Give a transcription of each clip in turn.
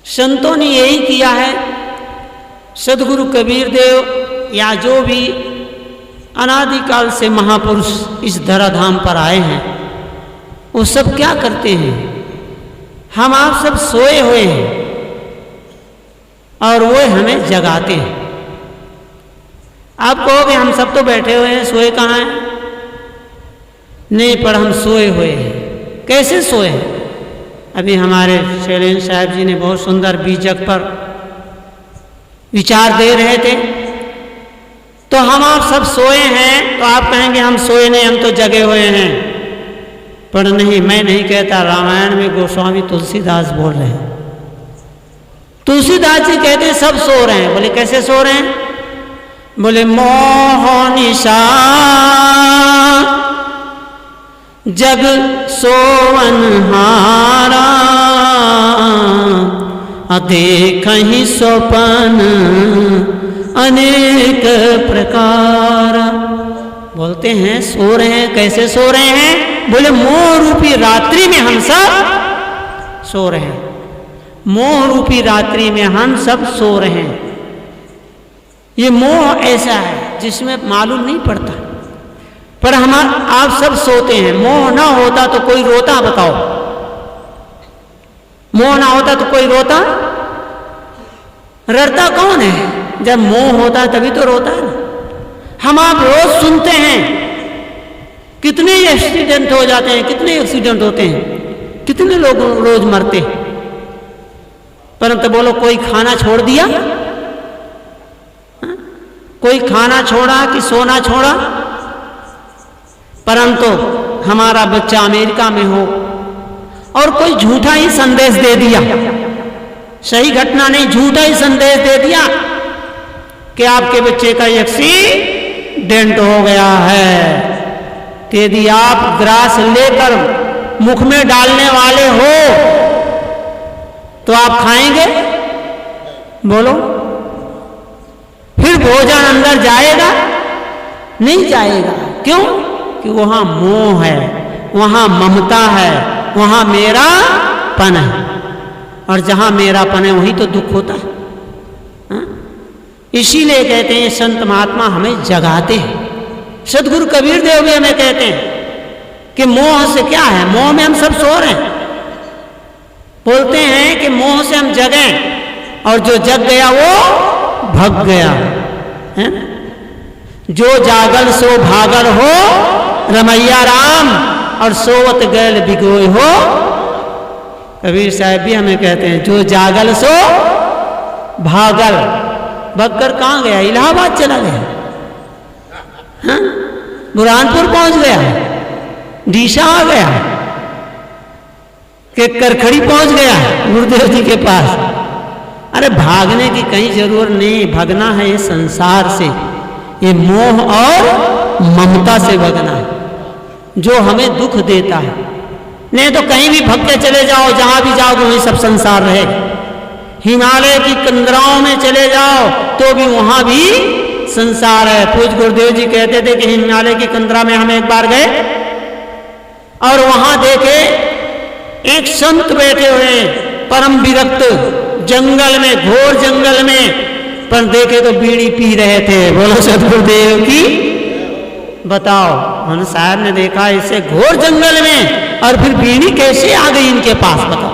संतों ने यही किया है। सदगुरु कबीर देव या जो भी अनादिकाल से महापुरुष इस धराधाम पर आए हैं, वो सब क्या करते हैं? हम आप सब सोए हुए हैं और वो हमें जगाते हैं। आप कहोगे हम सब तो बैठे हुए हैं, सोए कहाँ हैं? नहीं, पर हम सोए हुए हैं। कैसे सोए हैं? अभी हमारे शैलेंद्र साहब जी ने बहुत सुंदर बीजक पर विचार दे रहे थे। तो हम आप सब सोए हैं, तो आप कहेंगे हम सोए नहीं, हम तो जगे हुए हैं। पर नहीं, मैं नहीं कहता, रामायण में गोस्वामी तुलसीदास बोल रहे हैं। तुलसीदास जी कहते हैं सब सो रहे हैं। बोले कैसे सो रहे हैं? बोले मोह निशा जग सोवन हारा, देखहि स्वपन अनेक प्रकार। बोलते हैं सो रहे हैं। कैसे सो रहे हैं? बोले मोह रूपी रात्रि में हम सब सो रहे हैं। मोह रूपी रात्रि में हम सब सो रहे हैं। ये मोह ऐसा है जिसमें मालूम नहीं पड़ता, पर हम आप सब सोते हैं। मोह ना होता तो कोई रोता? बताओ, मोह ना होता तो कोई रोता? रड़ता कौन है? जब मोह होता है तभी तो रोता है ना। हम आप रोज सुनते हैं कितने एक्सीडेंट हो जाते हैं, कितने एक्सीडेंट होते हैं, कितने लोग रोज मरते हैं। परंतु बोलो कोई खाना छोड़ दिया? कोई खाना छोड़ा कि सोना छोड़ा? परंतु हमारा बच्चा अमेरिका में हो और कोई झूठा ही संदेश दे दिया, सही घटना नहीं, झूठा ही संदेश दे दिया कि आपके बच्चे का एक्सीडेंट हो गया है। यदि आप ग्रास लेकर मुख में डालने वाले हो तो आप खाएंगे? बोलो, फिर भोजन अंदर जाएगा? नहीं जाएगा। क्यों? कि वहां मोह है, वहां ममता है, वहां मेरापन है। और जहां मेरापन है वहीं तो दुख होता है। इसीलिए कहते हैं संत महात्मा हमें जगाते हैं। सदगुरु कबीर देव भी हमें कहते हैं कि मोह से क्या है? मोह में हम सब सो रहे हैं। बोलते हैं कि मोह से हम जगें और जो जग गया वो भग गया है। जो जागल सो भागल हो रमैया राम, और सोवत गैल बिगोय हो। कबीर साहब भी हमें कहते हैं जो जागल सो भागल। भगकर कहाँ गया? इलाहाबाद चला गया, हाँ? बुरहानपुर पहुंच गया, डीसा आ गया, कि करखड़ी पहुंच गया गुरुदेव जी के पास। अरे भागने की कहीं जरूरत नहीं, भगना है ये संसार से, ये मोह और ममता से भगना है जो हमें दुख देता है। नहीं तो कहीं भी भग के चले जाओ, जहां भी जाओगे वहीं सब संसार रहेगा। हिमालय की कंदराओं में चले जाओ तो भी वहां भी संसार है। पूज्य गुरुदेव जी कहते थे कि हिमालय की कंदरा में हम एक बार गए और वहां देखे एक संत बैठे हुए परम विरक्त जंगल में, घोर जंगल में, पर देखे तो बीड़ी पी रहे थे। बोलो सदगुरुदेव की। बताओ, हम साहब ने देखा इसे घोर जंगल में, और फिर बीड़ी कैसे आ गई इनके पास? बताओ।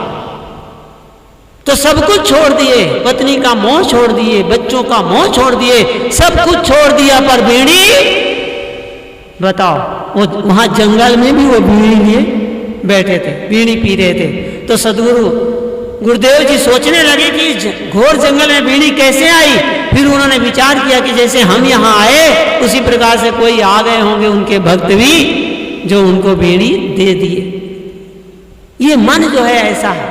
तो सब कुछ छोड़ दिए, पत्नी का मोह छोड़ दिए, बच्चों का मोह छोड़ दिए, सब कुछ छोड़ दिया, पर बीड़ी? बताओ, वो वहां जंगल में भी वो बीड़ी लिए बैठे थे, बीड़ी पी रहे थे। तो सदगुरु गुरुदेव जी सोचने लगे कि घोर जंगल में बीड़ी कैसे आई। फिर उन्होंने विचार किया कि जैसे हम यहाँ आए उसी प्रकार से कोई आ गए होंगे उनके भक्त भी, जो उनको बीड़ी दे दिए। ये मन जो है ऐसा है,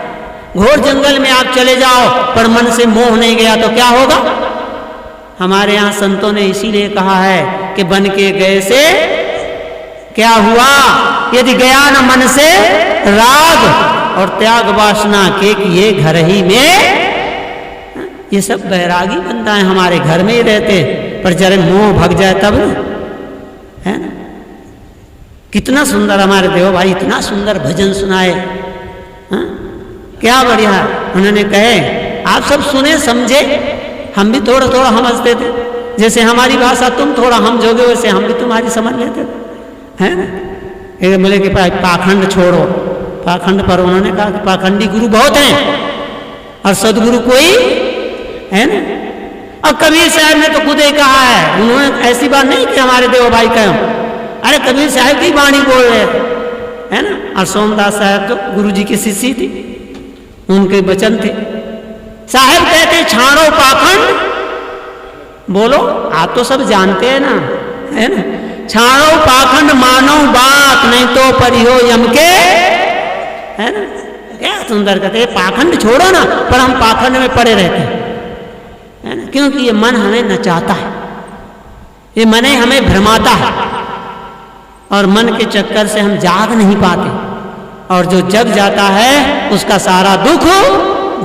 घोर जंगल में आप चले जाओ पर मन से मोह नहीं गया तो क्या होगा? हमारे यहाँ संतों ने इसीलिए कहा है कि बन के गए से क्या हुआ? यदि गया न मन से राग, और त्याग वासना के किए घर ही में। ये सब बैरागी बनता है, हमारे घर में ही रहते, पर जरा मोह भग जाए तब है ना। कितना सुंदर हमारे देव भाई, इतना सुंदर भजन सुनाए, हाँ? क्या बढ़िया। उन्होंने कहे आप सब सुने समझे, हम भी थोड़ा थोड़ा समझते थे, जैसे हमारी भाषा तुम थोड़ा हम जोगे वैसे हम भी तुम्हारी समझ लेते थे, है ना। बोले कि पाखंड छोड़ो, पाखंड पर उन्होंने कहा कि पाखंडी गुरु बहुत हैं और सदगुरु कोई है ना। अब कबीर साहब ने तो खुद ही कहा है, उन्होंने ऐसी बात नहीं कि हमारे देव भाई कहो, अरे कबीर साहब की वाणी बोल रहे थे, है ना। और सोमदास साहब तो गुरु जी की शिष्य थी, उनके वचन थे। साहब कहते छाड़ो पाखंड, बोलो आप तो सब जानते हैं ना, है ना। छाड़ो पाखंड मानो बात, नहीं तो परिहो यम के, है ना। क्या सुंदर कहते हैं, पाखंड छोड़ो ना, पर हम पाखंड में पड़े रहते हैं, है ना। क्योंकि ये मन हमें नचाता है, ये मन ही हमें भ्रमाता है, और मन के चक्कर से हम जाग नहीं पाते, और जो जग जाता है उसका सारा दुख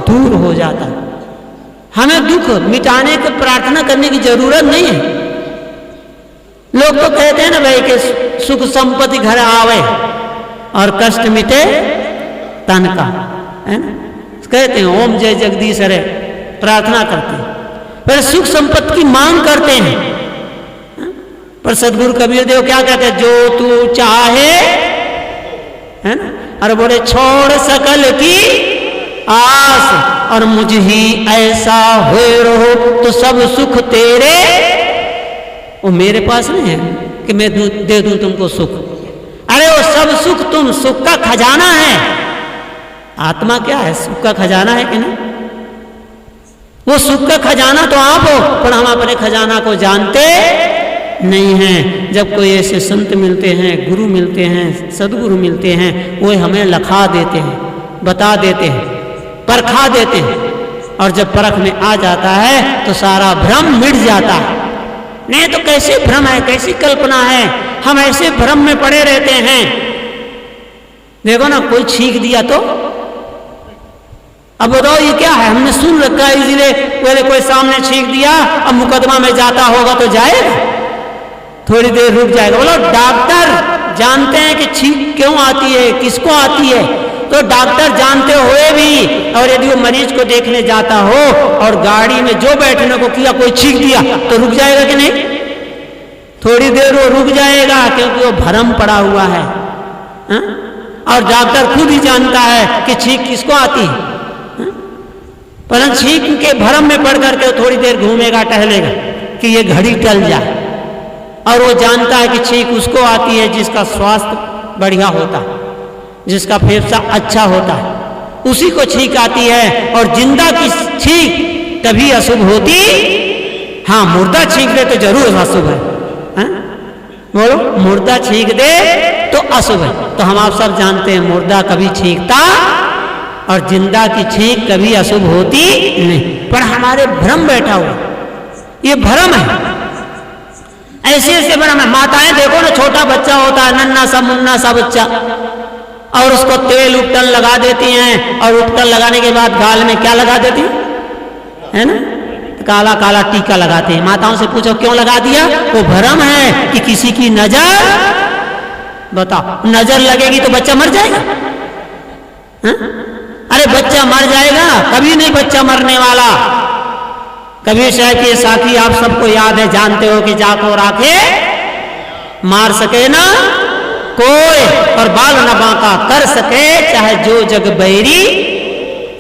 दूर हो जाता है। हमें दुख मिटाने की प्रार्थना करने की जरूरत नहीं है। लोग तो कहते हैं ना भाई कि सुख संपत्ति घर आवे और कष्ट मिटे तन का, है ना। कहते हैं ओम जय जगदीश हरे, प्रार्थना करते हैं, पर सुख संपत्ति की मांग करते हैं। पर सदगुरु कबीर देव क्या कहते हैं, जो तू चाहे, है ना। और बोले छोड़ सकल की आस और मुझ ही ऐसा हुए रहो, तो सब सुख तेरे, वो मेरे पास नहीं है कि मैं दे दूं तुमको सुख। अरे वो सब सुख तुम, सुख का खजाना है। आत्मा क्या है, सुख का खजाना है कि नहीं। वो सुख का खजाना तो आप हो, पर हम अपने खजाना को जानते नहीं हैं। जब कोई ऐसे संत मिलते हैं, गुरु मिलते हैं, सदगुरु मिलते हैं, वो हमें लखा देते हैं, बता देते हैं, परखा देते हैं, और जब परख में आ जाता है तो सारा भ्रम मिट जाता है। नहीं तो कैसे भ्रम है, कैसी कल्पना है, हम ऐसे भ्रम में पड़े रहते हैं। देखो ना, कोई छींक दिया तो अब बताओ ये क्या है, हमने सुन रखा है इसलिए, पहले कोई सामने छींक दिया, अब मुकदमा में जाता होगा तो जाएगा, थोड़ी देर रुक जाएगा। बोलो डॉक्टर जानते हैं कि छींक क्यों आती है, किसको आती है, तो डॉक्टर जानते हुए भी, और यदि वो मरीज को देखने जाता हो और गाड़ी में जो बैठने को किया कोई छींक दिया तो रुक जाएगा कि नहीं, थोड़ी देर वो रुक जाएगा, क्योंकि वो भ्रम पड़ा हुआ है, हा? और डॉक्टर खुद ही जानता है कि छींक किसको आती है, परंतु छींक के भ्रम में पड़ करके थोड़ी देर घूमेगा, टहलेगा कि ये घड़ी टल जाए, और वो जानता है कि छींक उसको आती है जिसका स्वास्थ्य बढ़िया होता है, जिसका फेफड़ा अच्छा होता है, उसी को छींक आती है। और जिंदा की छींक तभी अशुभ होती, हाँ मुर्दा छींक दे तो जरूर अशुभ है, हा? बोलो मुर्दा छींक दे तो अशुभ है। तो हम आप सब जानते हैं मुर्दा कभी छींकता और जिंदा की छींक कभी अशुभ होती नहीं, पर हमारे भ्रम बैठा हुआ, ये भ्रम है, ऐसे ऐसे भ्रम है। माताएं देखो ना, छोटा बच्चा होता है, नन्ना सा मुन्ना सा बच्चा, और उसको तेल उपटन लगा देती हैं, और उपटन लगाने के बाद गाल में क्या लगा देती है ना, काला काला टीका लगाते हैं। माताओं से पूछो क्यों लगा दिया, वो भ्रम है कि किसी की नजर, बताओ नजर लगेगी तो बच्चा मर जाएगा, हा? अरे बच्चा मर जाएगा, कभी नहीं बच्चा मरने वाला। कबीर साहब की साखी आप सबको याद है, जानते हो कि जाको राखे मार सके ना कोई, और बाल न बांका कर सके चाहे जो जग बैरी,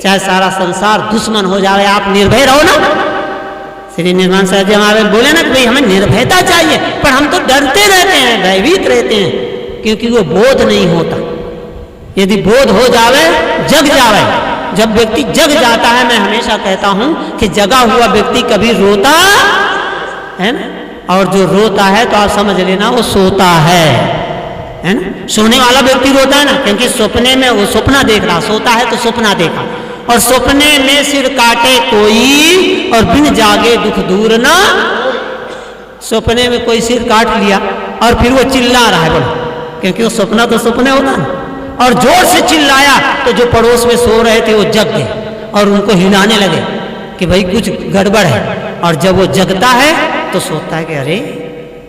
चाहे सारा संसार दुश्मन हो जाए, आप निर्भय रहो ना। श्री निर्माण साहब जी हमारे बोले ना कि भाई हमें निर्भयता चाहिए, पर हम तो डरते रहते हैं, भयभीत रहते हैं, क्योंकि वो बोध नहीं होता। यदि बोध हो जावे, जग जावे, जब व्यक्ति जग जाता है, मैं हमेशा कहता हूं कि जगा हुआ व्यक्ति कभी रोता है ना, और जो रोता है तो आप समझ लेना वो सोता है ना। सोने वाला व्यक्ति रोता है ना, क्योंकि सपने में वो सपना देख रहा, सोता है तो सपना देखा, और सपने में सिर काटे कोई और बिन जागे दुख दूर ना। सपने में कोई सिर काट लिया और फिर वो चिल्ला रहा है बोलो, क्योंकि वो सपना तो सपने होता है, और जोर से चिल्लाया तो जो पड़ोस में सो रहे थे वो जग गए और उनको हिलाने लगे कि भाई कुछ गड़बड़ है। और जब वो जगता है तो सोचता है कि अरे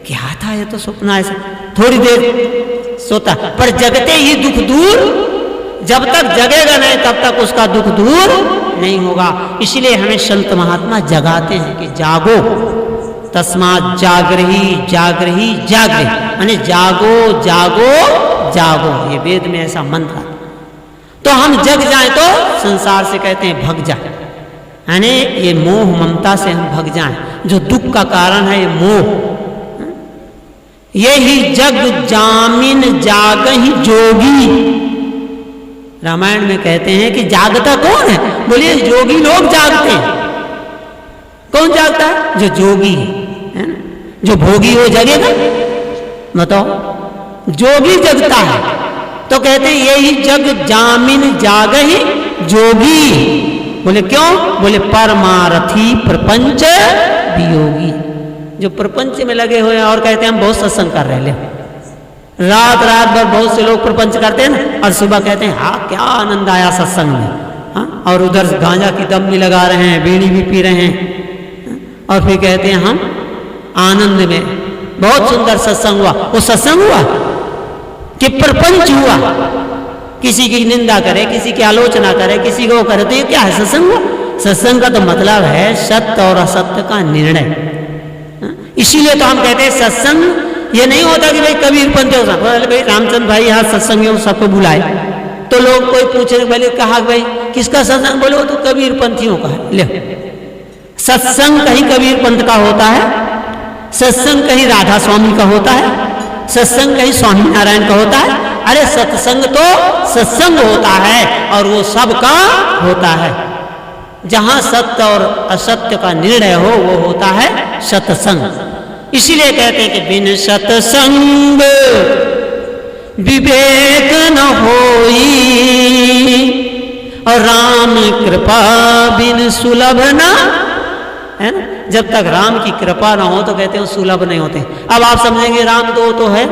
क्या था, ये तो सपना, ऐसा थोड़ी देर सोता, पर जगते ही दुख दूर जब तक जगेगा नहीं तब तक उसका दुख दूर नहीं होगा। इसलिए हमें संत महात्मा जगाते हैं कि जागो, तस्मात् जागृहि जागृहि जागृहि, यानी जागो जागो जागो, ये वेद में ऐसा मंत्र है। तो हम जग जाएं तो संसार से कहते हैं भग जाए, यानी ये मोह ममता से हम भग जाएं। जो दुख का कारण है ये मोह, यही जग जामिन जागहि जोगी। रामायण में कहते हैं कि जागता कौन है? बोलिए जोगी लोग जागते हैं। कौन जागता है? जो जोगी है ना, जो भोगी हो जगेगा। बताओ, जोगी जगता है। तो कहते हैं यही जग जामिन जागहि जोगी। बोले क्यों? बोले परमारथी प्रपंच वियोगी, जो प्रपंच में लगे हुए हैं। और कहते हैं हम बहुत सत्संग कर रहे हैं, रात रात भर बहुत से लोग प्रपंच करते हैं ना, और सुबह कहते हैं हाँ क्या आनंद आया सत्संग में, हाँ, और उधर गांजा की दम भी लगा रहे हैं, बीड़ी भी पी रहे हैं, और फिर कहते हैं हम आनंद में, बहुत सुंदर सत्संग हुआ। वो सत्संग हुआ कि प्रपंच हुआ? किसी की निंदा करे, किसी की आलोचना करे, किसी को करे, तो ये क्या है? सत्संग हुआ? सत्संग का तो मतलब है सत्य और असत्य का निर्णय। इसीलिए तो हम कहते हैं सत्संग ये नहीं होता कि भाई कबीर पंथी हो सकता है, भाई रामचंद्र भाई यहाँ सत्संग हो सबको बुलाए, तो लोग कोई पूछे पहले कहा भाई किसका सत्संग? बोलो तो कबीर पंथियों का है। ले, सत्संग कहीं कबीर पंथ का होता है, सत्संग कहीं राधा स्वामी का होता है, सत्संग कहीं स्वामी नारायण का होता है। अरे सत्संग तो सत्संग होता है और वो सबका होता है। जहां सत्य और असत्य का निर्णय हो वो होता है सत्संग। इसीलिए कहते हैं कि बिन सत्संग विवेक न होई, और राम कृपा बिन सुलभ न, है ना, जब तक राम की कृपा ना हो तो कहते हैं सुलभ नहीं होते। अब आप समझेंगे राम दो तो है,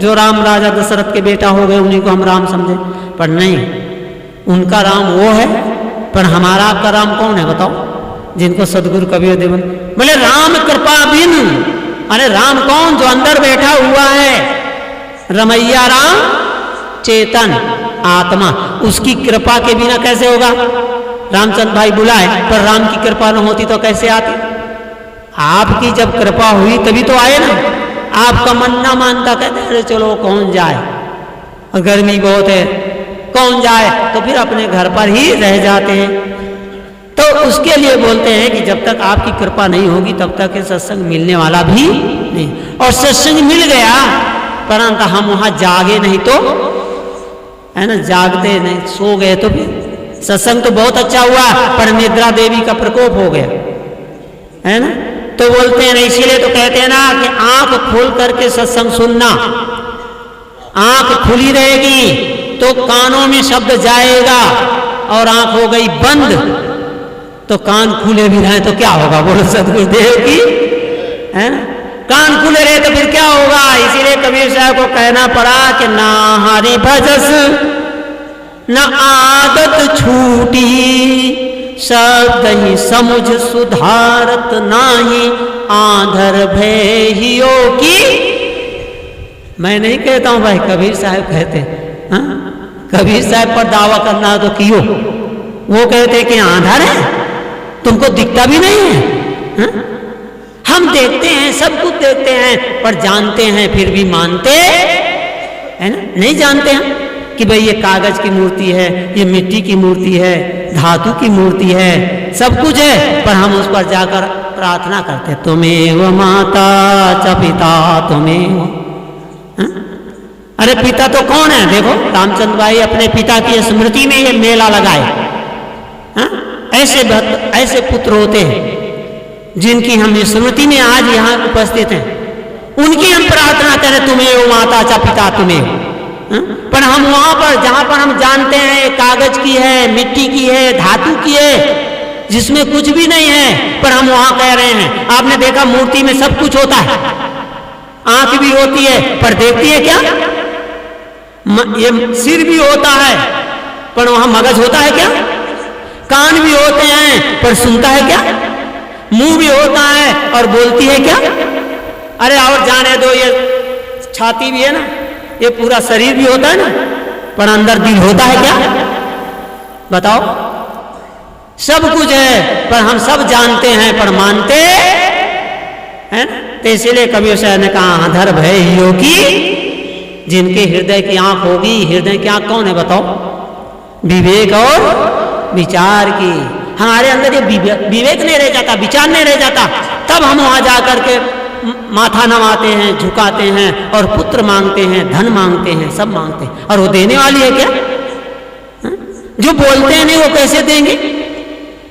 जो राम राजा दशरथ के बेटा हो गए उन्हीं को हम राम समझे, पर नहीं, उनका राम वो है, पर हमारा आपका राम कौन है बताओ? जिनको सदगुरु कबीर देव बोले राम कृपा बिन, अरे राम कौन? जो अंदर बैठा हुआ है, रमैया राम चेतन आत्मा, उसकी कृपा के बिना कैसे होगा? रामचंद्र भाई बुलाए पर राम की कृपा न होती तो कैसे आती? आपकी जब कृपा हुई तभी तो आए ना। आपका मन ना मानता, कहते अरे चलो कौन जाए, और गर्मी बहुत है कौन जाए, तो फिर अपने घर पर ही रह जाते हैं। तो उसके लिए बोलते हैं कि जब तक आपकी कृपा नहीं होगी तब तक ये सत्संग मिलने वाला भी नहीं। और सत्संग मिल गया परंतु हम वहां जागे नहीं तो, है ना, जागते नहीं, सो गए तो फिर सत्संग तो बहुत अच्छा हुआ पर निद्रा देवी का प्रकोप हो गया, है ना। तो बोलते हैं ना, इसीलिए तो कहते हैं ना कि आंख खोल करके सत्संग सुनना। आंख खुली रहेगी तो कानों में शब्द जाएगा, और आंख हो गई बंद तो कान खुले भी रहे तो क्या होगा? बोलो सदगुरुदेव की, है ना। कान खुले रहे तो फिर क्या होगा? इसीलिए कबीर साहब को कहना पड़ा कि ना हरि भजस न आदत छूटी, शब्द ही समुझ सुधारत नाही, आंधर भैहियो की। मैं नहीं कहता हूं भाई, कबीर साहब कहते हैं। कबीर साहब पर दावा करना तो कियो, वो कहते कि आंधर है, तुमको दिखता भी नहीं है। हम देखते हैं, सब कुछ देखते हैं, पर जानते हैं फिर भी मानते है ना, नहीं जानते हैं कि भाई ये कागज की मूर्ति है, ये मिट्टी की मूर्ति है, धातु की मूर्ति है, सब कुछ है, पर हम उस पर जाकर प्रार्थना करते, तुमेव माता च पिता तुमेव। अरे पिता तो कौन है? देखो रामचंद्र भाई अपने पिता की स्मृति में ये मेला लगाए। ऐसे पुत्र होते हैं जिनकी हम स्मृति में आज यहाँ उपस्थित हैं, उनकी हम प्रार्थना करें, तुम्हें माता चा पिता तुम्हें। पर हम वहां पर जहां पर हम जानते हैं कागज की है, मिट्टी की है, धातु की है, जिसमें कुछ भी नहीं है, पर हम वहां कह रहे हैं। आपने देखा मूर्ति में सब कुछ होता है, आंख भी होती है पर देखती है क्या? ये सिर भी होता है पर वहां मगज होता है क्या? कान भी होते हैं पर सुनता है क्या? मुंह भी होता है और बोलती है क्या? अरे और जाने दो, ये छाती भी है ना, ये पूरा शरीर भी होता है ना, पर अंदर दिल होता है क्या? बताओ। सब कुछ है पर हम सब जानते हैं पर मानते हैं। तो इसीलिए कबीर साहब ने कहा अधर भय योगी जिनके हृदय की आंख होगी। हृदय की आंख कौन है बताओ? विवेक और विचार की। हमारे अंदर ये विवेक नहीं रह जाता, विचार नहीं रह जाता, तब हम वहां जाकर के माथा नवाते हैं, झुकाते हैं और पुत्र मांगते हैं, धन मांगते हैं, सब मांगते हैं। और वो देने वाली है क्या? जो बोलते हैं नहीं वो कैसे देंगे?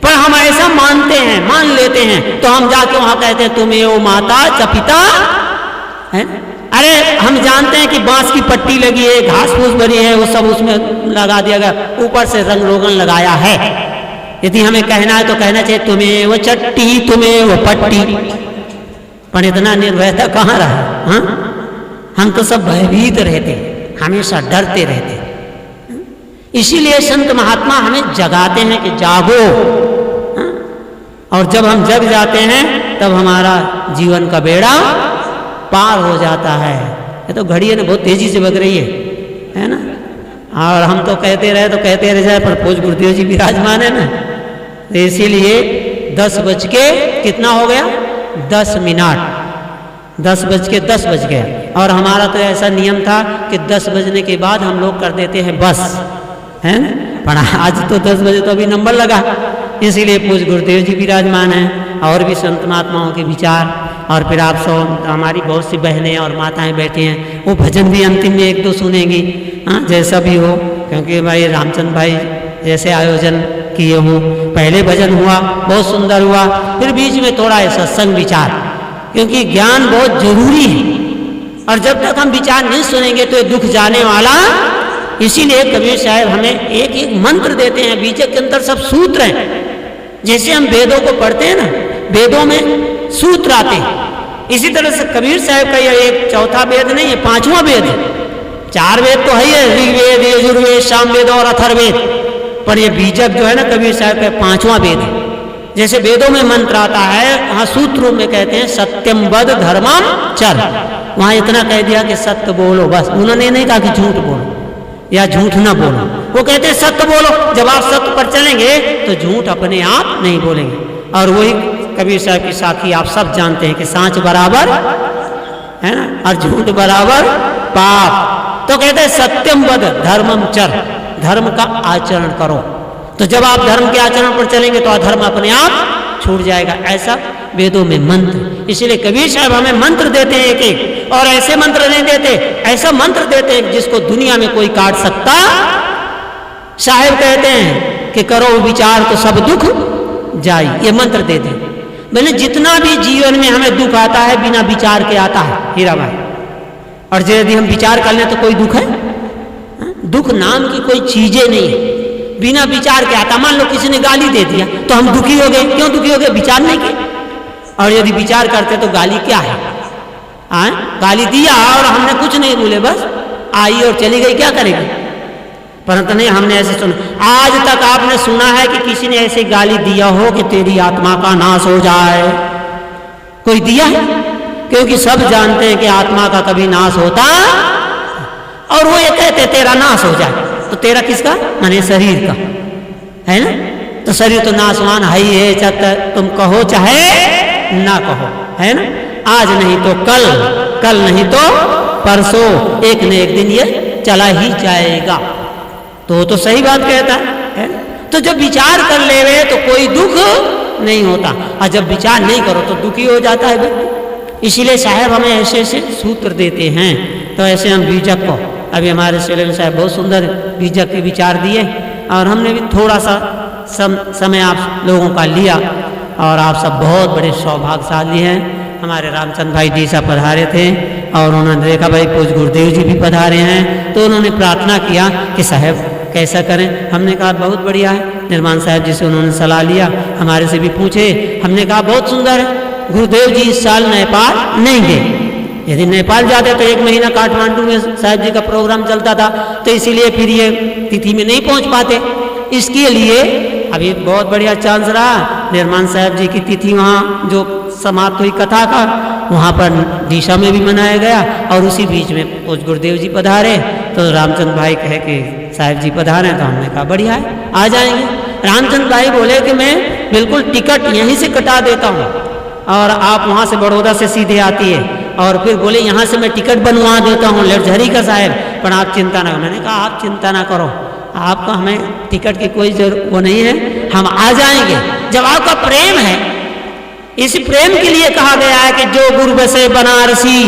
पर हम ऐसा मानते हैं, मान लेते हैं, तो हम जाके वहां कहते हैं तुम्हें वो माता च पिता है। अरे हम जानते हैं कि बांस की पट्टी लगी है, घास फूस बनी है, वो सब उसमें लगा दिया गया, ऊपर से रंग रोगन लगाया है। यदि हमें कहना है तो कहना चाहिए तुम्हें वो चट्टी, तुम्हें वो पट्टी। पर इतना निर्भयता कहाँ रहा? हाँ, हम तो सब भयभीत रहते, हमेशा डरते रहते। इसीलिए संत महात्मा हमें जगाते हैं कि जागो। हाँ? और जब हम जग जाते हैं तब हमारा जीवन का बेड़ा पार हो जाता है। ये तो घड़ी है ना, बहुत तेजी से बग रही है ना। और हम तो कहते रहे तो कहते रह जाए, पर पूज गुरुदेव जी विराजमान है ना। तो इसीलिए 10 बज के कितना हो गया? 10 मिनट, 10 बज के 10 बज गया। और हमारा तो ऐसा नियम था कि 10 बजने के बाद हम लोग कर देते हैं बस, है ना। पर आज तो 10 बजे तो अभी नंबर लगा, इसीलिए पूज गुरुदेव जी विराजमान हैं और भी संत महात्माओं के विचार। और फिर आप सब हमारी बहुत सी बहनें और माताएं बैठी हैं, वो भजन भी अंतिम में 1-2 सुनेंगी। हाँ, जैसा भी हो, क्योंकि भाई रामचंद्र भाई जैसे आयोजन किए हों, पहले भजन हुआ बहुत सुंदर हुआ, फिर बीच में थोड़ा सत्संग विचार, क्योंकि ज्ञान बहुत जरूरी है। और जब तक हम विचार नहीं सुनेंगे तो ये दुख जाने वाला। इसीलिए कबीर साहब हमें एक एक मंत्र देते हैं, बीजक के अंदर सब सूत्र हैं। जैसे हम वेदों को पढ़ते हैं ना, वेदों में सूत्र आते हैं, इसी तरह से कबीर साहब का यह एक चौथा वेद नहीं है, 5वां वेद है। 4 वेद तो है ही, ऋग्वेद, यजुर्वेद, सामवेद और अथर्ववेद, पर ये बीजक जो है ना कबीर साहब का 5वां वेद है। जैसे वेदों में मंत्र आता है, वहां सूत्र में कहते हैं सत्यम वद धर्मम चर। वहां इतना कह दिया कि सत्य बोलो, बस। उन्होंने नहीं कहा कि झूठ बोलो या झूठ ना बोलो, वो कहते हैं सत्य बोलो। जब आप सत्य पर चलेंगे तो झूठ अपने आप नहीं बोलेंगे। और वही कबीर साहब की साखी आप सब जानते हैं कि सांच बराबर है ना, और झूठ बराबर पाप। तो कहते हैं सत्यम वद धर्मम चर, धर्म का आचरण करो। तो जब आप धर्म के आचरण पर चलेंगे तो अधर्म अपने आप छूट जाएगा। ऐसा वेदों में मंत्र। इसलिए कबीर साहब हमें मंत्र देते हैं एक एक, और ऐसे मंत्र नहीं देते, ऐसा मंत्र देते हैं जिसको दुनिया में कोई काट सकता। साहब कहते हैं कि करो विचार तो सब दुख जाई, ये मंत्र दे दे। मैंने जितना भी जीवन में हमें दुख आता है बिना विचार के आता है हीरा भाई। और यदि हम विचार कर लें तो कोई दुख है? दुख नाम की कोई चीजें नहीं है, बिना विचार के आता। मान लो किसी ने गाली दे दिया तो हम दुखी हो गए, क्यों दुखी हो गए? विचार नहीं किया। और यदि विचार करते तो गाली क्या है? गाली दिया और हमने कुछ नहीं बोले, बस आई और चली गई, क्या करेगी? परंतु नहीं, हमने ऐसे सुना। आज तक आपने सुना है कि किसी ने ऐसे गाली दिया हो कि तेरी आत्मा का नाश हो जाए? कोई दिया है? क्योंकि सब जानते हैं कि आत्मा का कभी नाश होता, और वो ये कहते तेरा नाश हो जाए। तो तेरा किसका? माने शरीर का, है ना। तो शरीर तो नाशवान है ही है, चाहे तुम कहो चाहे ना कहो, है ना। आज नहीं तो कल, कल नहीं तो परसों, एक न एक दिन ये चला ही जाएगा। तो सही बात कहता है। तो जब विचार कर ले तो कोई दुख नहीं होता, और जब विचार नहीं करो तो दुखी हो जाता है व्यक्ति। इसीलिए साहब हमें ऐसे ऐसे सूत्र देते हैं। तो ऐसे हम बीजक को, अभी हमारे सेलेन साहब बहुत सुंदर बीजक के विचार दिए, और हमने भी थोड़ा सा समय आप लोगों का लिया। और आप सब बहुत बड़े सौभाग्यशाली हैं। हमारे रामचंद्र भाई डीसा पधारे थे, और उन्होंने देखा भाई पूज गुरुदेव जी भी पधारे हैं, तो उन्होंने प्रार्थना किया कि साहब कैसा करें। हमने कहा बहुत बढ़िया है। निर्माण साहब जी से उन्होंने सलाह लिया, हमारे से भी पूछे। हमने कहा बहुत सुंदर है, गुरुदेव जी इस साल नेपाल नहीं गए। यदि नेपाल जाते तो 1 महीना काठमांडू में साहब जी का प्रोग्राम चलता था, तो इसीलिए फिर ये तिथि में नहीं पहुंच पाते। इसके लिए अभी बहुत बढ़िया चांस रहा, निर्माण साहब जी की तिथि वहाँ जो समाप्त हुई कथा का, वहाँ पर डीसा में भी मनाया गया, और उसी बीच में पूज गुरुदेव जी पधारे, तो रामचंद्र भाई कहे कि साहब जी पधारे, तो हमने कहा बढ़िया है, आ जाएंगे। रामचंद्र भाई बोले कि मैं बिल्कुल टिकट यहीं से कटा देता हूँ और आप वहाँ से बड़ौदा से सीधे आती है, और फिर बोले यहाँ से मैं टिकट बनवा देता हूँ लड़झरी का साहब, पर आप चिंता ना करो। मैंने कहा आप चिंता ना करो, आपका हमें टिकट की कोई वो नहीं है, हम आ जाएंगे। जब आपका प्रेम है, इस प्रेम के लिए कहा गया है कि जो गुरु बसे बनारसी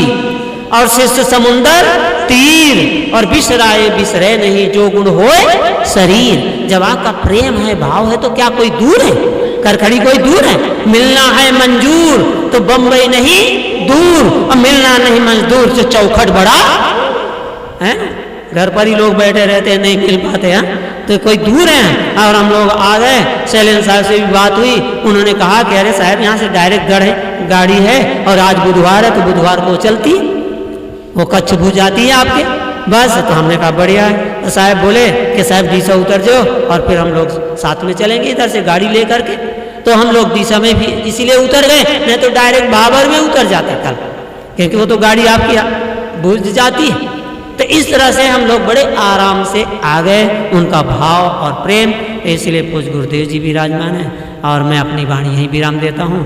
और शिष्य समुंदर तीर और बिसराए बिसरे नहीं जो गुण होए शरीर। जब आपका प्रेम है, भाव है, तो क्या कोई दूर है? करखड़ी कोई दूर है? मिलना है मंजूर तो बंबई नहीं दूर, और मिलना नहीं मंजूर तो चौखट बड़ा है। घर पर ही लोग बैठे रहते हैं, नहीं मिल पाते हैं, तो कोई दूर है। और हम लोग आ गए, शैलेंद्र साहब से भी बात हुई, उन्होंने कहा कि अरे साहब यहाँ से डायरेक्ट गाड़ी है और आज बुधवार है तो बुधवार को चलती, वो कच्छ भू जाती है आपके बस। तो हमने कहा बढ़िया है। तो साहब बोले कि साहब डीसा उतर जाओ और फिर हम लोग साथ में चलेंगे इधर से गाड़ी ले करके। तो हम लोग डीसा में भी इसीलिए उतर गए, नहीं तो डायरेक्ट बाबर में उतर जाते कल, क्योंकि वो तो गाड़ी आपकी भूल जाती है। तो इस तरह से हम लोग बड़े आराम से आ गए, उनका भाव और प्रेम। इसलिए पूज्य गुरुदेव जी विराजमान है और मैं अपनी वाणी यहीं विराम देता हूँ।